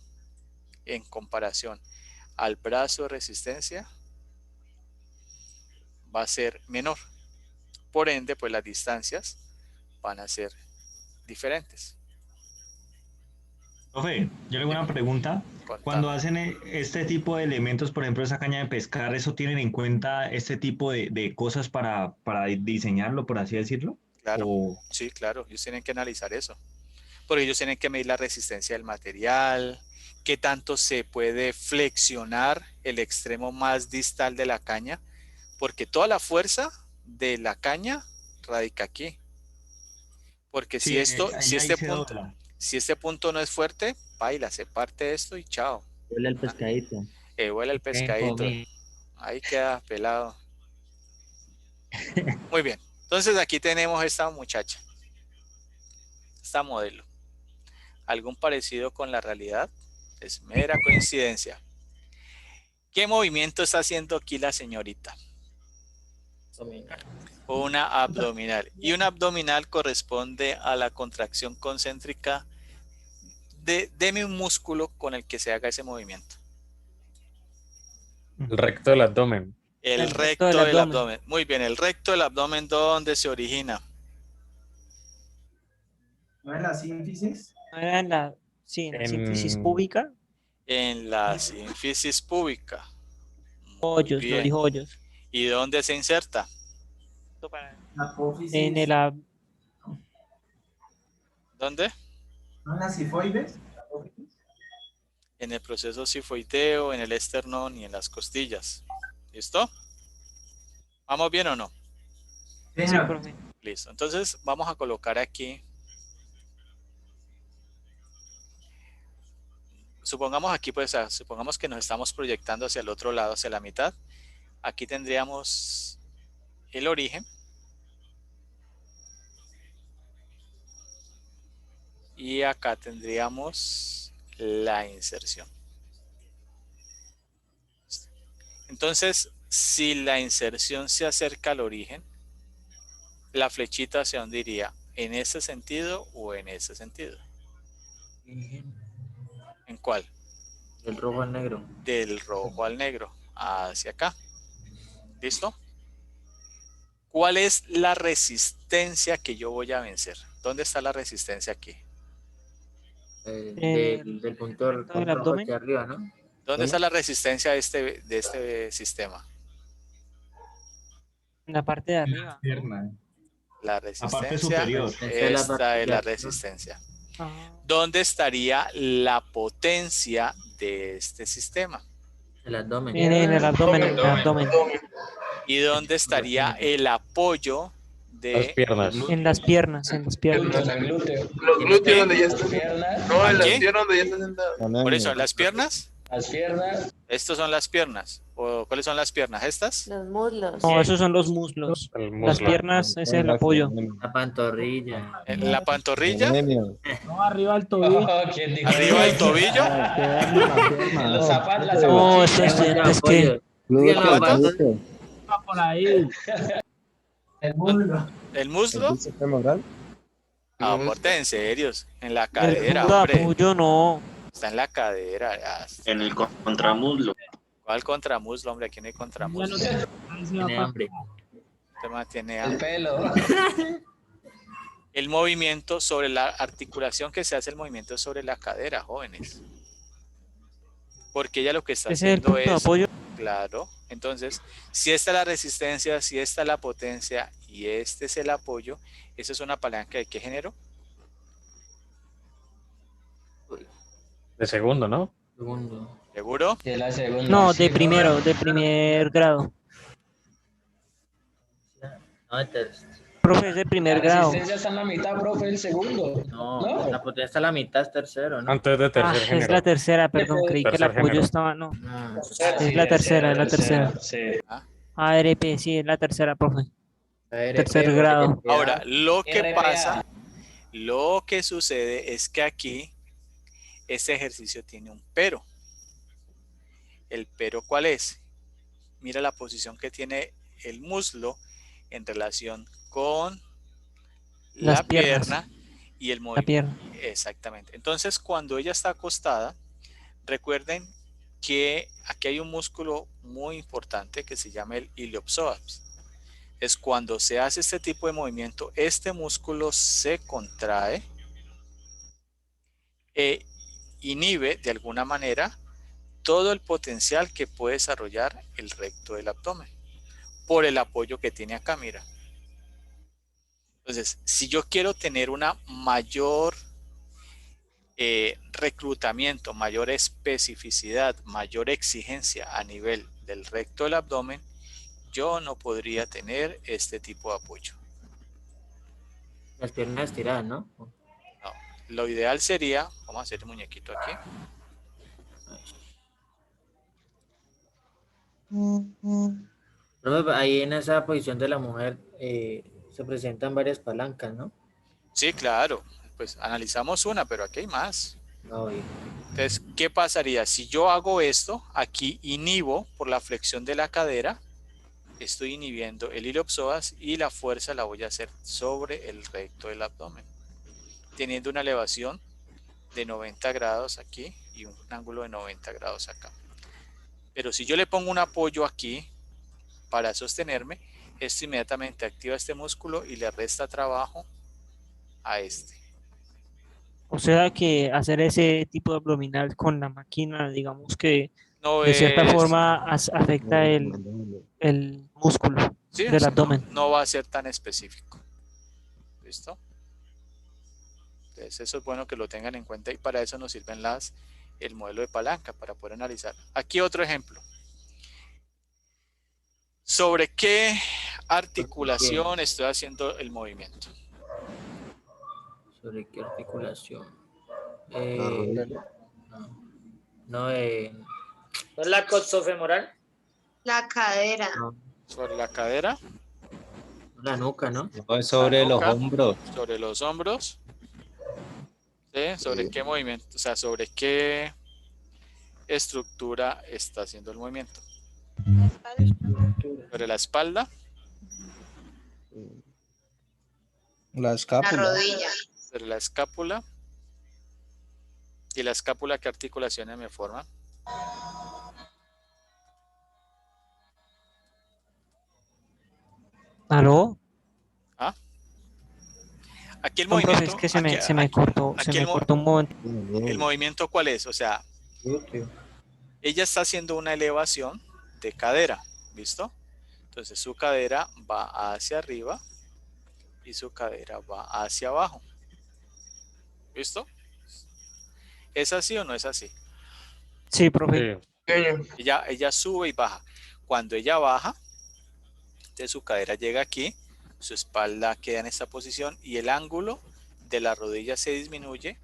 en comparación al brazo de resistencia va a ser menor. Por ende, pues las distancias van a ser diferentes. Profe, yo le hago una pregunta. Cuando hacen este tipo de elementos, por ejemplo, esa caña de pescar, ¿eso tienen en cuenta este tipo de cosas para diseñarlo, por así decirlo? Claro, sí, claro, ellos tienen que analizar eso. Porque ellos tienen que medir la resistencia del material, qué tanto se puede flexionar el extremo más distal de la caña, porque toda la fuerza de la caña radica aquí. Porque Sí, si este punto no es fuerte, baila, se parte esto y chao. Huele el pescadito. Huele el pescadito. Ahí queda pelado. Muy bien. Entonces aquí tenemos esta muchacha. Esta modelo. ¿Algún parecido con la realidad? Es mera coincidencia. ¿Qué movimiento está haciendo aquí la señorita? Una abdominal. Y una abdominal corresponde a la contracción concéntrica de un músculo con el que se haga ese movimiento. El recto del abdomen. El recto del abdomen. Muy bien, el recto del abdomen, ¿dónde se origina? ¿No es la sínfisis? ¿No era en la, sí, en la sínfisis púbica? En la sínfisis púbica. Hoyos, lo dijo Hoyos. ¿Y dónde se inserta? En el... ¿Dónde? ¿No en las sifoides? En el proceso sifoideo, en el esternón y en las costillas. ¿Listo? ¿Vamos bien o no? Sí, profe. Listo. Entonces vamos a colocar aquí. Supongamos aquí, pues, supongamos que nos estamos proyectando hacia el otro lado, hacia la mitad. Aquí tendríamos el origen. Y acá tendríamos la inserción. Entonces, si la inserción se acerca al origen, la flechita hacia dónde iría, ¿en ese sentido o en ese sentido? ¿En cuál? Del rojo al negro. Del rojo al negro, hacia acá. ¿Listo? ¿Cuál es la resistencia que yo voy a vencer? ¿Dónde está la resistencia aquí? Del punto del abdomen hacia arriba, ¿no? ¿Dónde está la resistencia de este sistema? En la parte de arriba. La parte resistencia. superior. Esta es la resistencia. ¿Dónde estaría la potencia de este sistema? El abdomen. En el abdomen, en el abdomen. ¿Y dónde estaría el apoyo de Las piernas. En las piernas, en las piernas. Los glúteos donde ya está sentado. No, en las ¿Aquí? piernas donde ya está sentado. Por eso, ¿en las piernas? Las piernas. Estos son las piernas. ¿O cuáles son las piernas? ¿Estas? Los muslos. No, esos son los muslos. El muslo. Las piernas, ese es el apoyo. La pantorrilla. ¿En la pantorrilla? No, arriba del tobillo. ¿Arriba del tobillo? Los zapatos. No, eso es que... Por ahí. El muslo. ¿El muslo? Ah, porte en serios. En la cadera, El hombre. apoyo no. Está en la cadera. Ya. En el contramuslo. ¿Cuál contramuslo, hombre? Aquí no hay contramuslo. Tiene hambre. Este man tiene El hambre. pelo. El movimiento sobre la articulación que se hace, el movimiento sobre la cadera, jóvenes. Porque ella lo que está Ese es el haciendo punto de es... apoyo. Claro. Entonces, si esta es la resistencia, si esta es la potencia y este es el apoyo, ¿eso es una palanca de qué género? De segundo, ¿no? Segundo. ¿Seguro? De la segunda. No, de primero, de primer grado. No, de tercero. Profe, es de primer grado. resistencia está en la mitad, profe, el segundo. No, la potencia está a la mitad, es tercero, ¿no? Antes de tercer Es género. la tercera, perdón, creí que el Tercer apoyo género. estaba, no. No. Es la tercera, es la tercera. Sí. ARP, sí, es la tercera, profe. ARP, Tercer grado. Ahora, lo que RPA. pasa, lo que sucede es que aquí este ejercicio tiene un pero. ¿El pero cuál es? Mira la posición que tiene el muslo en relación con la Las piernas. pierna y el La movimiento. pierna. Exactamente. Entonces, cuando ella está acostada, recuerden que aquí hay un músculo muy importante que se llama el iliopsoas. Es cuando se hace este tipo de movimiento, este músculo se contrae e inhibe de alguna manera todo el potencial que puede desarrollar el recto del abdomen por el apoyo que tiene acá, mira. Entonces, si yo quiero tener una mayor reclutamiento, mayor especificidad, mayor exigencia a nivel del recto del abdomen, yo no podría tener este tipo de apoyo. Las piernas estiradas, ¿no? No, lo ideal sería, vamos a hacer el muñequito aquí. Profe, ahí en esa posición de la mujer se presentan varias palancas, ¿no? Sí, claro. Pues analizamos una, pero aquí hay más. No, Entonces, ¿qué pasaría? Si yo hago esto, aquí inhibo por la flexión de la cadera estoy inhibiendo el iliopsoas y la fuerza la voy a hacer sobre el recto del abdomen, teniendo una elevación de 90 grados aquí y un ángulo de 90 grados acá. Pero si yo le pongo un apoyo aquí para sostenerme, esto inmediatamente activa este músculo y le resta trabajo a este. O sea que hacer ese tipo de abdominal con la máquina, digamos que No de cierta es- forma afecta el músculo Sí, del abdomen. no va a ser tan específico. ¿Listo? Entonces eso es bueno que lo tengan en cuenta y para eso nos sirven el modelo de palanca para poder analizar. Aquí otro ejemplo. ¿Sobre qué articulación estoy haciendo el movimiento? ¿Sobre qué articulación? ¿No es la coxofemoral? La cadera. Sobre la cadera. La nuca, ¿no? No, es sobre La los nuca, hombros. Sobre los hombros. ¿Sí? ¿Sobre qué movimiento? O sea, ¿sobre qué estructura está haciendo el movimiento? Sobre la espalda. La escápula. La rodilla. Sobre la escápula. ¿Y la escápula qué articulaciones me forman? ¿Aló? ¿Ah? Aquí el No, profe, movimiento. es que se me cortó un momento. ¿El movimiento cuál es? O sea, ella está haciendo una elevación de cadera, ¿listo? Entonces su cadera va hacia arriba y su cadera va hacia abajo. ¿Listo? ¿Es así o no es así? Sí, profe. Ella sube y baja. Cuando ella baja, de su cadera llega aquí, su espalda queda en esta posición y el ángulo de la rodilla se disminuye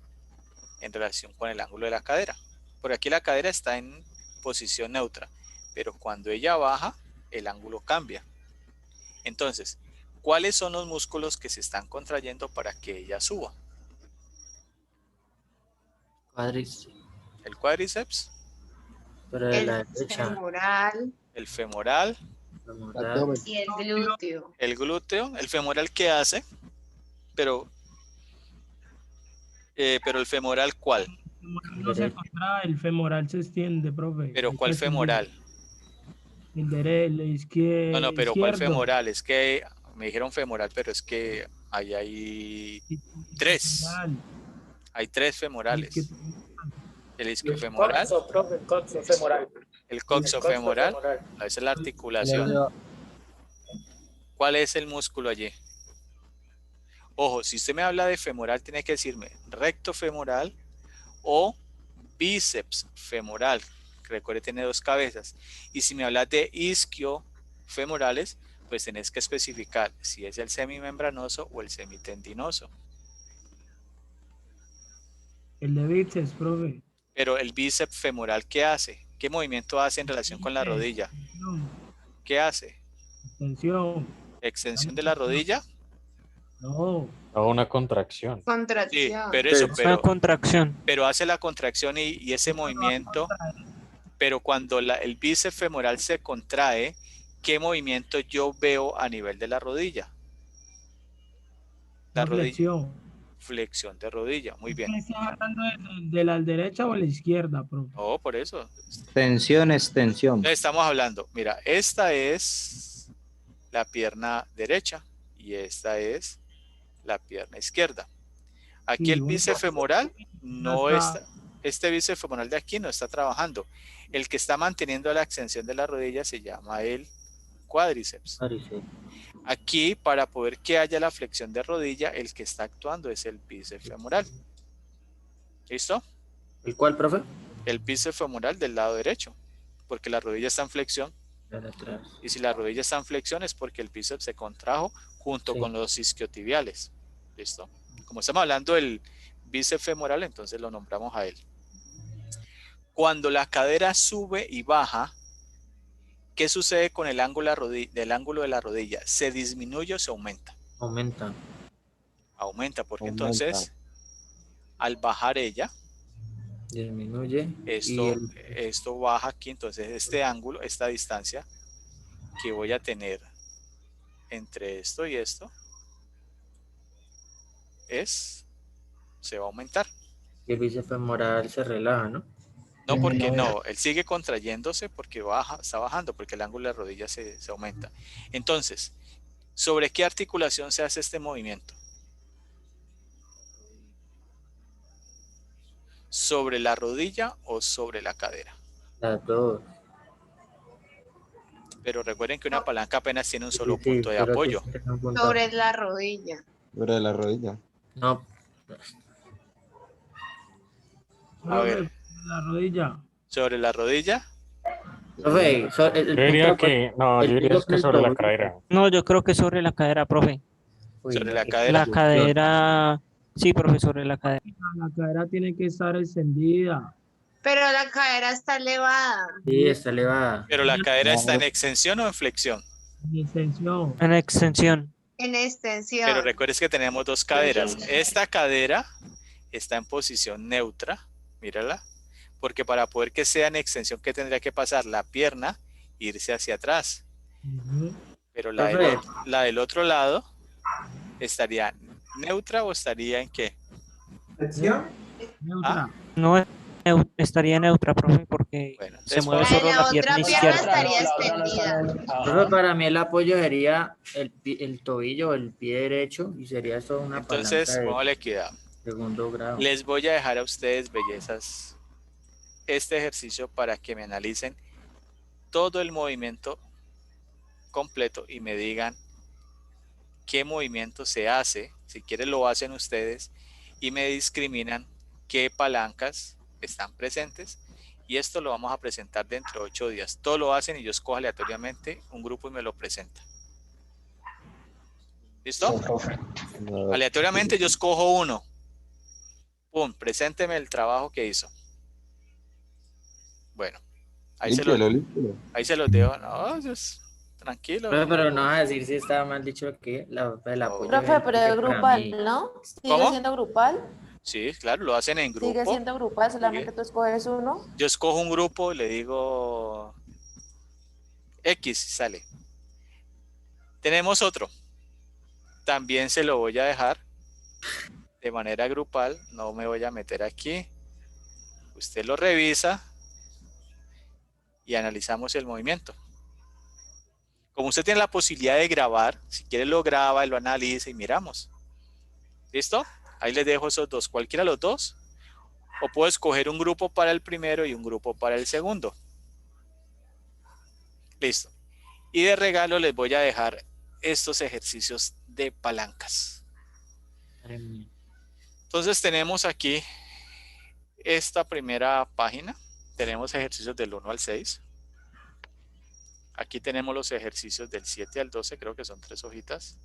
en relación con el ángulo de la cadera. Por aquí la cadera está en posición neutra, pero cuando ella baja, el ángulo cambia. Entonces, ¿cuáles son los músculos que se están contrayendo para que ella suba? Cuádriceps. El cuádriceps, Pero de la El derecha. femoral el femoral, y el glúteo. el glúteo. El femoral, ¿qué hace? Pero el femoral, ¿cuál? No se contrae, el femoral se extiende, profe. Pero ¿cuál femoral? El derecho, el izquierdo. No, pero ¿cuál femoral? Es que me dijeron femoral, pero es que ahí hay tres. Hay tres femorales. El isquiofemoral, Coxo, profe, el coxofemoral. el coxofemoral, esa es la articulación. ¿Cuál es el músculo allí? Ojo, si usted me habla de femoral, tiene que decirme recto femoral o bíceps femoral. Recuerde, tiene dos cabezas. Y si me hablas de isquiofemorales, pues tenés que especificar si es el semimembranoso o el semitendinoso. El de bíceps, profe. Pero el bíceps femoral, ¿qué hace? ¿Qué movimiento hace en relación con la rodilla? ¿Qué hace? Extensión. ¿Extensión de la rodilla? No. O una contracción. Sí, pero eso, Es una contracción. pero hace la contracción y ese movimiento, pero cuando el bíceps femoral se contrae, ¿qué movimiento yo veo a nivel de la rodilla? La rodilla. Flexión de rodilla, muy bien. ¿Estás hablando de la derecha o a la izquierda, profe? No, por eso. Extensión, extensión. Estamos hablando, mira, esta es la pierna derecha y esta es la pierna izquierda. Aquí Sí, el bueno. bíceps femoral no está- está, este bíceps femoral de aquí no está trabajando. El que está manteniendo la extensión de la rodilla se llama el cuádriceps. Aquí, para poder que haya la flexión de rodilla, el que está actuando es el bíceps femoral. ¿Listo? ¿El cuál, profe? El bíceps femoral del lado derecho, porque la rodilla está en flexión. Y si la rodilla está en flexión es porque el bíceps se contrajo junto con los isquiotibiales. ¿Listo? Como estamos hablando del bíceps femoral, entonces lo nombramos a él. Cuando la cadera sube y baja, ¿qué sucede con el ángulo de la rodilla? ¿Se disminuye o se aumenta? Aumenta. Aumenta, porque Aumenta. entonces al bajar ella, Disminuye. esto baja aquí, entonces este ángulo, esta distancia, que voy a tener entre esto y esto se va a aumentar. Y el bíceps femoral se relaja, ¿no? No, porque no, él sigue contrayéndose porque está bajando, porque el ángulo de la rodilla se aumenta. Entonces, ¿sobre qué articulación se hace este movimiento? ¿Sobre la rodilla o sobre la cadera? Las dos. Pero recuerden que una palanca apenas tiene un solo Sí, punto de pero apoyo. tiene un punto. Sobre la rodilla. Sobre la rodilla. No, A ver, La rodilla. sobre la rodilla. profe, Yo diría que, no, yo diría que sobre la cadera. No, yo creo que sobre la cadera, profe. Sobre la cadera. La cadera, sí, profe, sobre la cadera. La cadera tiene que estar extendida. Pero la cadera está elevada. Sí, está elevada. Pero la cadera está en extensión o en flexión. En extensión. En extensión. En extensión. Pero recuerdes que tenemos dos caderas. Esta cadera está en posición neutra, mírala, porque para poder que sea en extensión, ¿qué tendría que pasar? La pierna, irse hacia atrás. Pero la del otro lado estaría neutra o estaría en qué? Neutra. No, estaría neutra, profe, porque se mueve solo la pierna izquierda. Estaría extendida. Profe, para mí el apoyo sería el tobillo, el pie derecho, y sería eso una Entonces, palanca de póngale equidad. segundo grado. Les voy a dejar a ustedes, bellezas, este ejercicio para que me analicen todo el movimiento completo y me digan qué movimiento se hace. Si quieren lo hacen ustedes y me discriminan qué palancas están presentes, y esto lo vamos a presentar dentro de 8 días. Todo lo hacen y yo escojo aleatoriamente un grupo y me lo presenta. ¿Listo? Aleatoriamente yo escojo uno. Pum, presénteme el trabajo que hizo. Bueno, ahí se los dejo. No, tranquilo. Pero no vas a decir si estaba mal dicho que el apoyo. Profe, pero es para grupal, mí. ¿no? ¿Sigue ¿Cómo? siendo grupal? Sí, claro, lo hacen en grupo. ¿Sigue siendo grupal? ¿Solamente tú escoges uno? Yo escojo un grupo, le digo X, sale. Tenemos otro. También se lo voy a dejar de manera grupal. No me voy a meter aquí. Usted lo revisa y analizamos el movimiento. Como usted tiene la posibilidad de grabar, si quiere lo graba y lo analiza y miramos. ¿Listo? Ahí les dejo esos dos, cualquiera de los dos. O puedo escoger un grupo para el primero y un grupo para el segundo. Listo. Y de regalo les voy a dejar estos ejercicios de palancas. Entonces tenemos aquí esta primera página. Tenemos ejercicios del 1 al 6. Aquí tenemos los ejercicios del 7 al 12, creo que son 3 hojitas.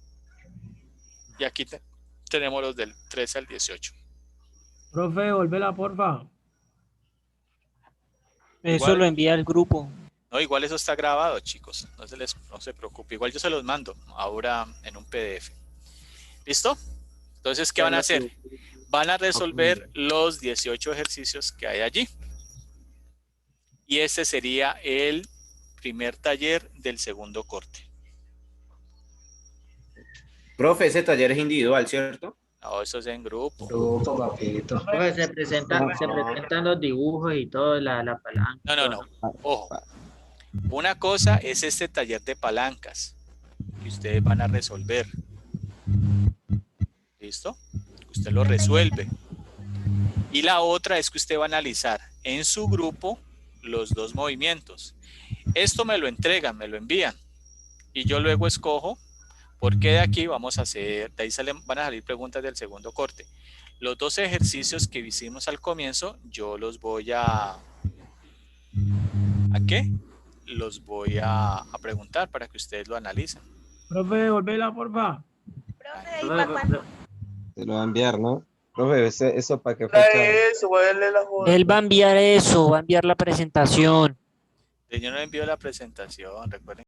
Y aquí tenemos los del 13 al 18. Profe, volvela, porfa. Eso Igual. lo envía al grupo. No, igual eso está grabado, chicos. No se preocupe. Igual yo se los mando ahora en un PDF. ¿Listo? Entonces, ¿qué van a hacer? Van a resolver los 18 ejercicios que hay allí. Y este sería el primer taller del segundo corte. Profe, ese taller es individual, ¿cierto? No, eso es en grupo. Grupo, papito. Profe, se presentan los dibujos y todo, la palanca. No. Ojo. Una cosa es este taller de palancas que ustedes van a resolver. ¿Listo? Usted lo resuelve. Y la otra es que usted va a analizar en su grupo los dos movimientos. Esto me lo entregan, me lo envían. Y yo luego escojo, porque de aquí vamos a hacer, de ahí van a salir preguntas del segundo corte. Los dos ejercicios que hicimos al comienzo, yo los voy ¿a qué? Los voy a preguntar para que ustedes lo analicen. Profe, volvela, porfa. Se lo va a enviar, ¿no? Profe, ¿eso para qué fecha? Él va a enviar eso, va a enviar la presentación. Yo no envío la presentación, recuerden.